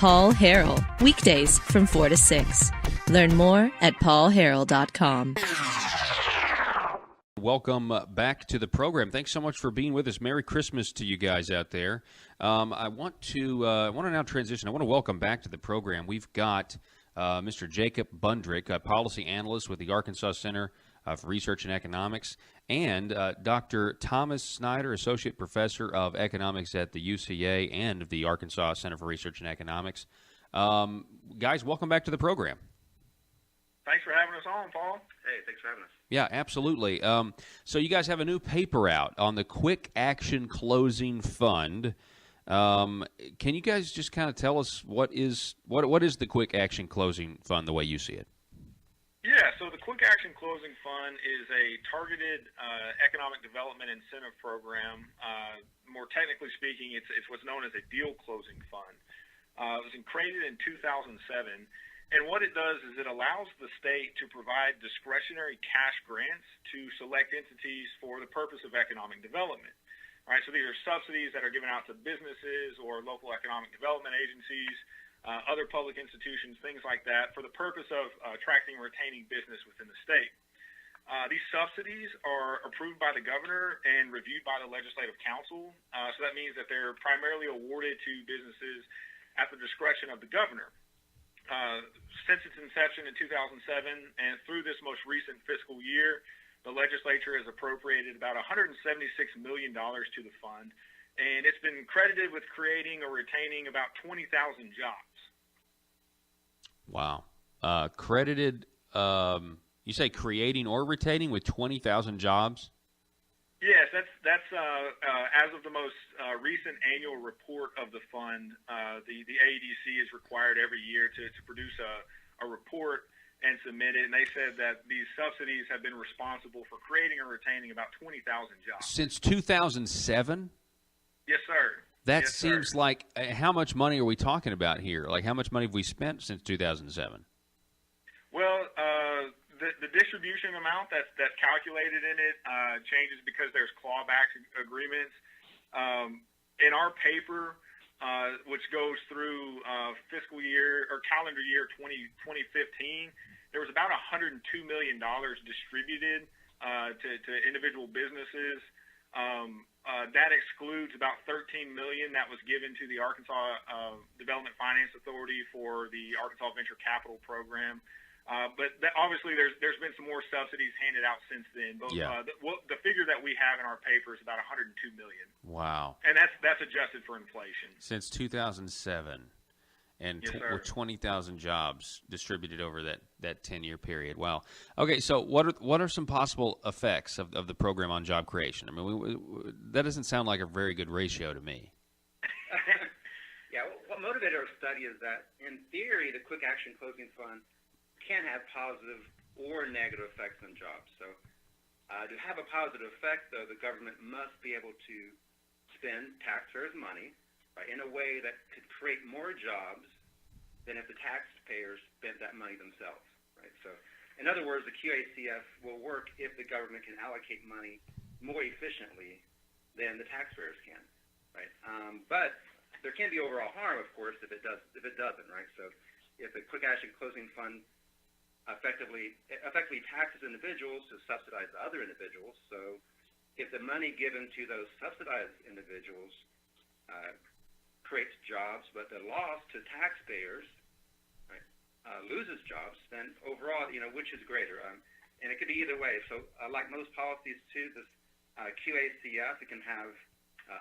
Paul Harrell, weekdays from 4 to 6. Learn more at paulharrell.com. Welcome back to the program. Thanks so much for being with us. Merry Christmas to you guys out there. I want to now transition. I want to welcome back to the program. We've got Mr. Jacob Bundrick, a policy analyst with the Arkansas Center for Research and Economics, and Dr. Thomas Snyder, associate professor of economics at the UCA and the Arkansas Center for Research and Economics. Guys, welcome back to the program. Thanks for having us on, Paul. Hey, thanks for having us. Yeah, absolutely. So you guys have a new paper out on the Quick Action Closing Fund. Can you guys just kind of tell us what is the Quick Action Closing Fund the way you see it? Yeah, so the Quick Action Closing Fund is a targeted economic development incentive program. More technically speaking, it's what's known as a deal closing fund. It was created in 2007. And what it does is it allows the state to provide discretionary cash grants to select entities for the purpose of economic development. All right, so these are subsidies that are given out to businesses or local economic development agencies, other public institutions, things like that, for the purpose of attracting and retaining business within the state. These subsidies are approved by the governor and reviewed by the legislative council. So that means that they're primarily awarded to businesses at the discretion of the governor. Since its inception in 2007 and through this most recent fiscal year, the legislature has appropriated about $176 million to the fund, and it's been credited with creating or retaining about 20,000 jobs. Wow. Credited, you say creating or retaining with 20,000 jobs? Yes, that's as of the most recent annual report of the fund. The AEDC is required every year to produce a report and submit it, and they said that these subsidies have been responsible for creating or retaining about 20,000 jobs. Since 2007? Yes, sir. That seems like, how much money are we talking about here? Like, how much money have we spent since 2007? Well, the distribution amount that's calculated in it changes because there's clawback agreements. In our paper, which goes through fiscal year or calendar year 2015, there was about $102 million distributed to individual businesses. That excludes about $13 million that was given to the Arkansas Development Finance Authority for the Arkansas Venture Capital Program. But obviously, there's been some more subsidies handed out since then. But yeah. The figure that we have in our paper is about $102 million. Wow! And that's adjusted for inflation. Since 2007, and yes, with 20,000 jobs distributed over that 10-year period. Wow. Okay, so what are some possible effects of the program on job creation? I mean, that doesn't sound like a very good ratio to me. Yeah, what motivated our study is that, in theory, the Quick Action Closing Fund can have positive or negative effects on jobs. So to have a positive effect, though, the government must be able to spend taxpayers' money, right, in a way that could create more jobs than if the taxpayers spent that money themselves. Right. So, in other words, the QACF will work if the government can allocate money more efficiently than the taxpayers can. Right. But there can be overall harm, of course, if it doesn't. Right. So, if the Quick Action Closing Fund effectively taxes individuals to subsidize other individuals. So if the money given to those subsidized individuals creates jobs, but the loss to taxpayers, right, loses jobs, then overall, which is greater? And it could be either way. So like most policies, too, this QACF, it can have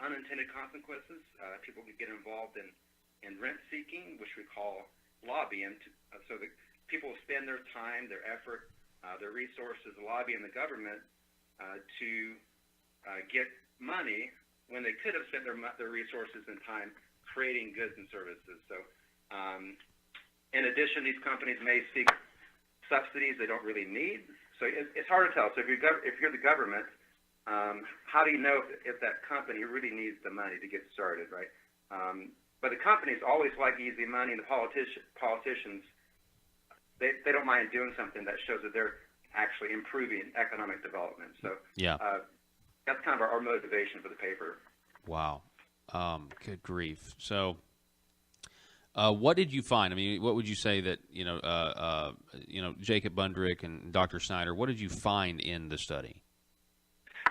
unintended consequences. People could get involved in rent seeking, which we call lobbying. So the people spend their time, their effort, their resources lobbying the government to get money when they could have spent their resources and time creating goods and services. So in addition, these companies may seek subsidies they don't really need. So it's hard to tell. So if you're the government, how do you know if that company really needs the money to get started, right? But the companies always like easy money, and the politicians, they don't mind doing something that shows that they're actually improving economic development. So yeah, that's kind of our motivation for the paper. Wow. Good grief. So What did you find? I mean, what would you say that Jacob Bundrick and Dr. Snyder? What did you find in the study?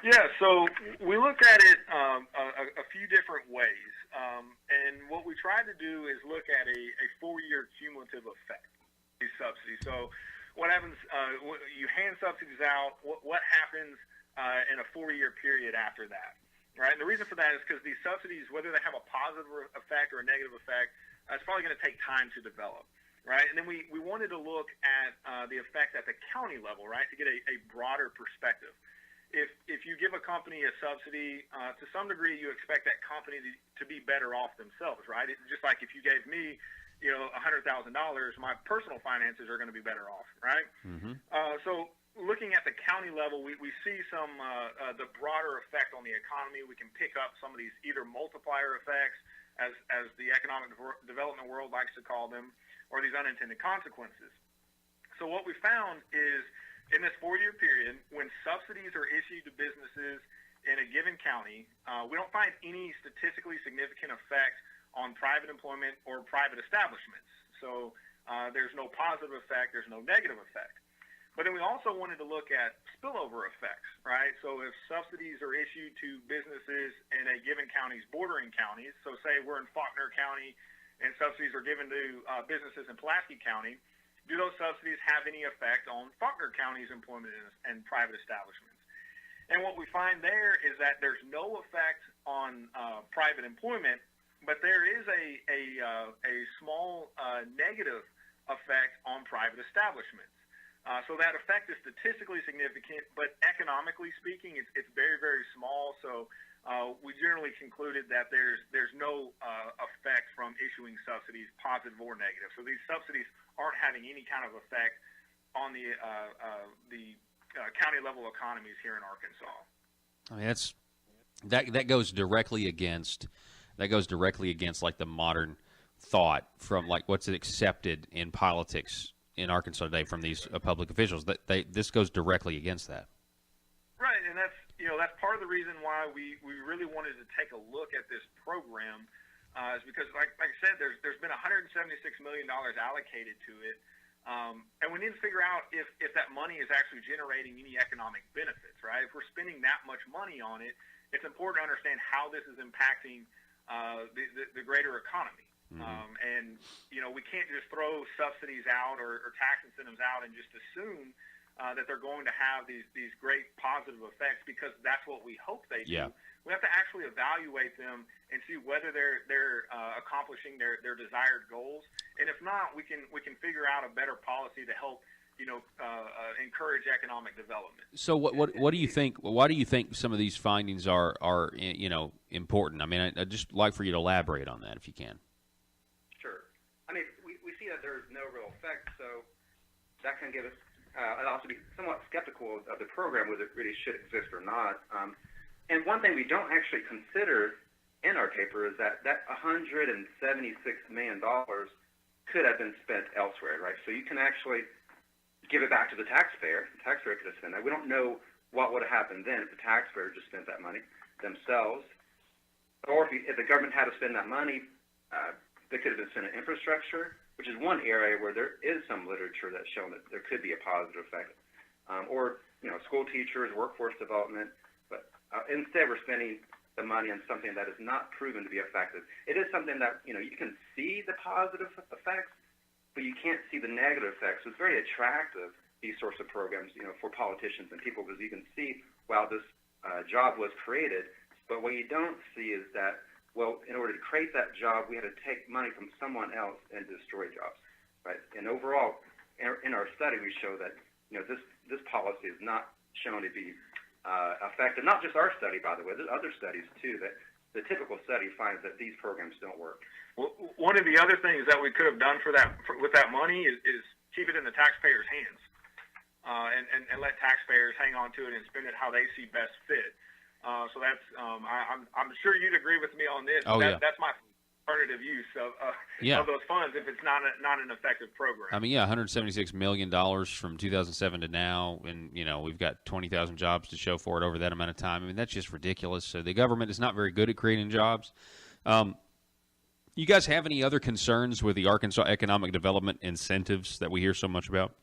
Yeah, so we looked at it a few different ways, and what we tried to do is look at a 4-year cumulative effect of these subsidies. So what happens, you hand subsidies out, what happens in a 4-year period after that, right? And the reason for that is because these subsidies, whether they have a positive effect or a negative effect, it's probably going to take time to develop, right? And then we wanted to look at the effect at the county level, right, to get a broader perspective. If you give a company a subsidy, to some degree, you expect that company to be better off themselves, right? It's just like if you gave me, $100,000, my personal finances are going to be better off, right? Mm-hmm. So looking at the county level, we see some the broader effect on the economy. We can pick up some of these either multiplier effects, as the economic development world likes to call them, or these unintended consequences. So what we found is, in this 4-year period, when subsidies are issued to businesses in a given county, we don't find any statistically significant effect on private employment or private establishments. So there's no positive effect, there's no negative effect. But then we also wanted to look at spillover effects, right? So if subsidies are issued to businesses in a given county's bordering counties, so say we're in Faulkner County and subsidies are given to businesses in Pulaski County, do those subsidies have any effect on Faulkner County's employment and private establishments? And what we find there is that there's no effect on private employment, but there is a small negative effect on private establishments. So that effect is statistically significant, but economically speaking, it's very, very small. So we generally concluded that there's no effect from issuing subsidies, positive or negative. So these subsidies aren't having any kind of effect on the county level economies here in Arkansas. I mean, that goes directly against like the modern thought from like what's accepted in politics in Arkansas today from these public officials. This goes directly against that. Right, and that's part of the reason why we really wanted to take a look at this program, is because, like I said, there's been $176 million allocated to it, and we need to figure out if that money is actually generating any economic benefits, right? If we're spending that much money on it, it's important to understand how this is impacting the greater economy. Mm-hmm. And we can't just throw subsidies out or tax incentives out and just assume that they're going to have these great positive effects because that's what we hope they do. Yeah. We have to actually evaluate them and see whether they're accomplishing their desired goals. And if not, we can figure out a better policy to help encourage economic development. So what do you think? Why do you think some of these findings are important? I mean, I'd just like for you to elaborate on that if you can. Sure. I mean, we see that there's no real effect, so that can give us. I'd also be somewhat skeptical of the program, whether it really should exist or not. And one thing we don't actually consider in our paper is that $176 million could have been spent elsewhere, right? So you can actually give it back to the taxpayer. The taxpayer could have spent that. We don't know what would have happened then if the taxpayer just spent that money themselves. Or if the government had to spend that money, they could have been spent in infrastructure, which is one area where there is some literature that's shown that there could be a positive effect. Or school teachers, workforce development. But instead, we're spending the money on something that is not proven to be effective. It is something that, you can see the positive effects, but you can't see the negative effects. So it's very attractive, these sorts of programs, for politicians and people, because you can see, wow, this job was created. But what you don't see is that, well, in order to create that job, we had to take money from someone else and destroy jobs, right? And overall, in our study, we show that, this policy is not shown to be effective. Not just our study, by the way. There's other studies, too, that the typical study finds that these programs don't work. Well, one of the other things that we could have done with that money is keep it in the taxpayers' hands and let taxpayers hang on to it and spend it how they see best fit. So that's I'm sure you'd agree with me on this. That's my alternative use of those funds if it's not an effective program. I mean, $176 million from 2007 to now, and we've got 20,000 jobs to show for it over that amount of time. I mean, that's just ridiculous. So the government is not very good at creating jobs. You guys have any other concerns with the Arkansas economic development incentives that we hear so much about?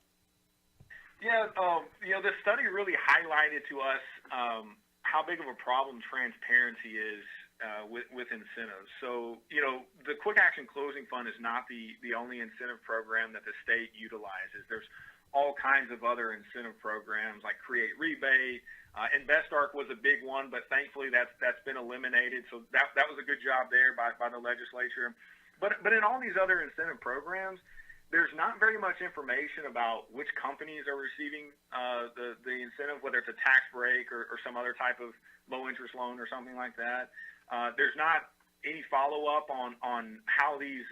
Yeah, the study really highlighted to us how big of a problem transparency is with incentives. So, the Quick Action Closing Fund is not the only incentive program that the state utilizes. There's all kinds of other incentive programs like Create Rebate. InvestArc was a big one, but thankfully that's been eliminated. So that was a good job there by the legislature. But in all these other incentive programs, there's not very much information about which companies are receiving the incentive, whether it's a tax break or some other type of low-interest loan or something like that. There's not any follow-up on how these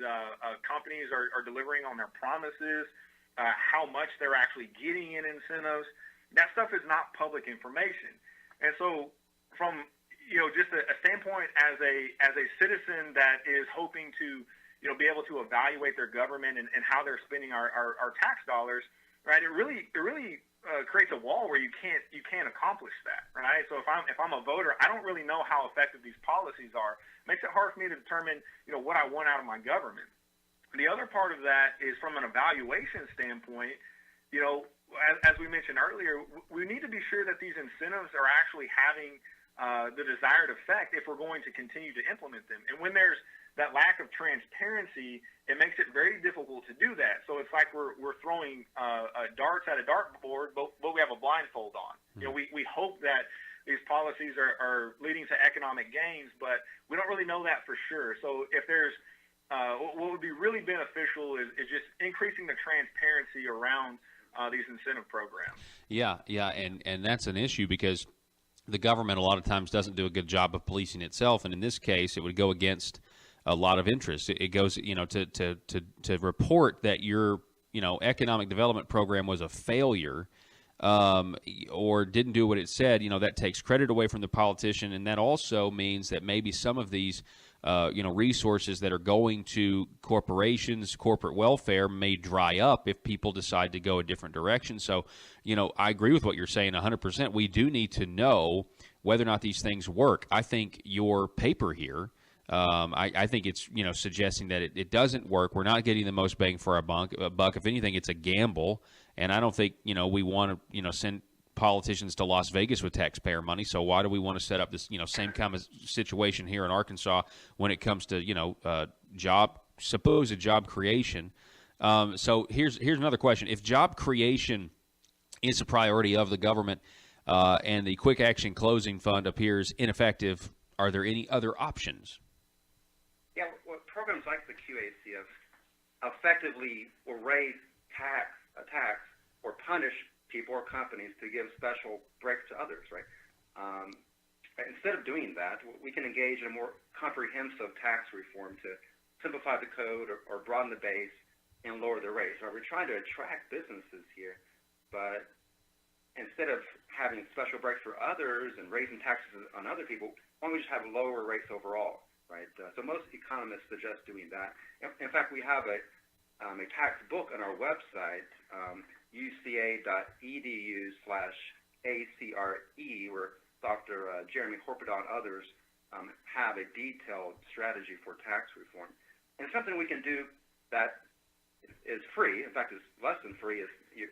companies are delivering on their promises, how much they're actually getting in incentives. That stuff is not public information. And so from just a standpoint as a citizen that is hoping to be able to evaluate their government and how they're spending our tax dollars, right? It really creates a wall where you can't accomplish that, right? So if I'm a voter, I don't really know how effective these policies are. It makes it hard for me to determine what I want out of my government. The other part of that is from an evaluation standpoint. As we mentioned earlier, we need to be sure that these incentives are actually having the desired effect if we're going to continue to implement them. And when there's that lack of transparency, it makes it very difficult to do that. So it's like we're throwing darts at a dartboard, but we have a blindfold on. We hope that these policies are leading to economic gains, but we don't really know that for sure. So if there's what would be really beneficial is just increasing the transparency around these incentive programs. Yeah, and that's an issue because the government a lot of times doesn't do a good job of policing itself, and in this case, it would go against a lot of interest. It goes, to report that your, economic development program was a failure, or didn't do what it said. That takes credit away from the politician, and that also means that maybe some of these, resources that are going to corporations, corporate welfare may dry up if people decide to go a different direction. So, I agree with what you're saying 100%. We do need to know whether or not these things work. I think your paper here, I think it's suggesting that it doesn't work. We're not getting the most bang for our buck. If anything, it's a gamble, and I don't think we want to send politicians to Las Vegas with taxpayer money. So why do we want to set up this same kind of situation here in Arkansas when it comes to supposed job creation? So here's another question: if job creation is a priority of the government and the Quick Action Closing Fund appears ineffective, are there any other options? Yeah, well, programs like the QACF effectively will raise tax or punish people or companies to give special breaks to others, right? Instead of doing that, we can engage in a more comprehensive tax reform to simplify the code or broaden the base and lower the rates. Right? We're trying to attract businesses here, but instead of having special breaks for others and raising taxes on other people, why don't we just have lower rates overall? Right. So most economists suggest doing that. In fact, we have a tax book on our website, uca.edu/ACRE, where Dr. Jeremy Horpedon and others have a detailed strategy for tax reform. And something we can do that is free, in fact, is less than free,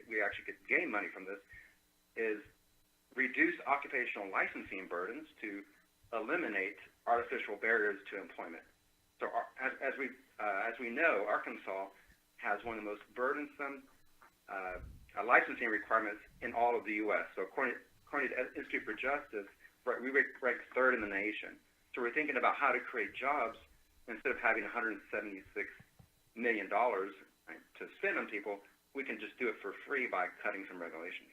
we actually could gain money from this, is reduce occupational licensing burdens to eliminate artificial barriers to employment. So as we know, Arkansas has one of the most burdensome licensing requirements in all of the U.S. So according to the Institute for Justice, we rank third in the nation. So we're thinking about how to create jobs instead of having $176 million to spend on people. We can just do it for free by cutting some regulations.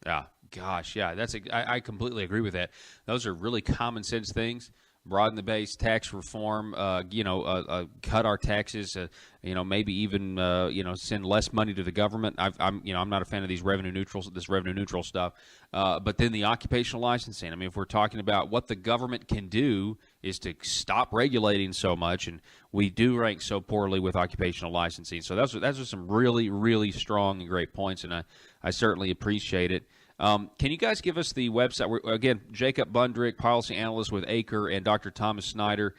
Yeah, gosh, yeah, I completely agree with that. Those are really common sense things. Broaden the base, tax reform, cut our taxes, maybe even send less money to the government. I'm not a fan of this revenue neutral stuff. But then the occupational licensing. I mean, if we're talking about what the government can do is to stop regulating so much, and we do rank so poorly with occupational licensing. So those are some really, really strong and great points, and I certainly appreciate it. Can you guys give us the website? Again, Jacob Bundrick, policy analyst with Acre, and Dr. Thomas Snyder,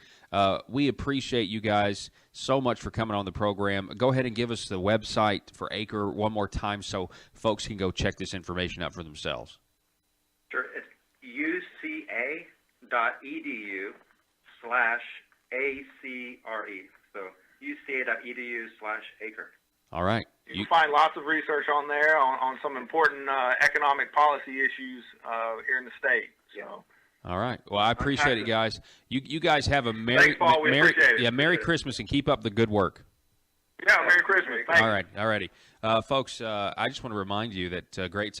We appreciate you guys so much for coming on the program. Go ahead and give us the website for Acre one more time so folks can go check this information out for themselves. Sure. It's uca.edu/ACRE. So uca.edu/acre. All right. You can find lots of research on there on some important economic policy issues here in the state. So. All right. Well, I appreciate it, guys. You guys have a Thanks, Paul. We appreciate it. Merry Christmas and keep up the good work. Yeah, Merry Christmas. Thanks. All right. All righty. Folks, I just want to remind you that great